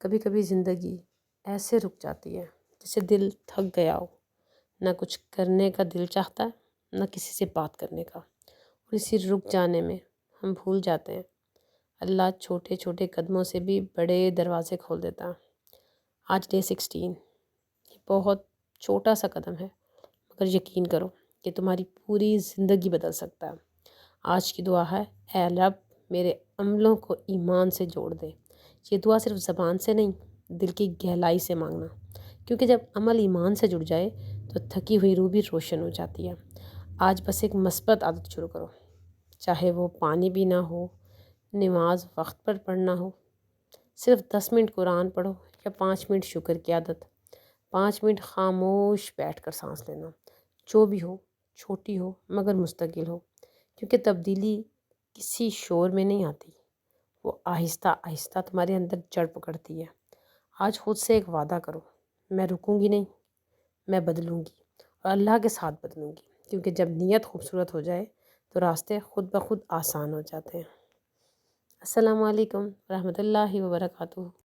کبھی کبھی زندگی ایسے رک جاتی ہے جیسے دل تھک گیا ہو، نہ کچھ کرنے کا دل چاہتا ہے نہ کسی سے بات کرنے کا، اور اسی رک جانے میں ہم بھول جاتے ہیں اللہ چھوٹے چھوٹے قدموں سے بھی بڑے دروازے کھول دیتا ہے۔ آج ڈے 16، یہ بہت چھوٹا سا قدم ہے، مگر یقین کرو کہ تمہاری پوری زندگی بدل سکتا ہے۔ آج کی دعا ہے، اے رب میرے عملوں کو ایمان سے جوڑ دے۔ یہ دعا صرف زبان سے نہیں، دل کی گہرائی سے مانگنا، کیونکہ جب عمل ایمان سے جڑ جائے تو تھکی ہوئی روح بھی روشن ہو جاتی ہے۔ آج بس ایک مثبت عادت شروع کرو، چاہے وہ پانی پینا ہو، نماز وقت پر پڑھنا ہو، صرف 10 منٹ قرآن پڑھو، یا 5 منٹ شکر کی عادت، 5 منٹ خاموش بیٹھ کر سانس لینا۔ جو بھی ہو، چھوٹی ہو مگر مستقل ہو، کیونکہ تبدیلی کسی شور میں نہیں آتی، وہ آہستہ آہستہ تمہارے اندر جڑ پکڑتی ہے۔ آج خود سے ایک وعدہ کرو، میں رکوں گی نہیں، میں بدلوں گی، اور اللہ کے ساتھ بدلوں گی، کیونکہ جب نیت خوبصورت ہو جائے تو راستے خود بخود آسان ہو جاتے ہیں۔ السلام علیکم ورحمۃ اللہ وبرکاتہ۔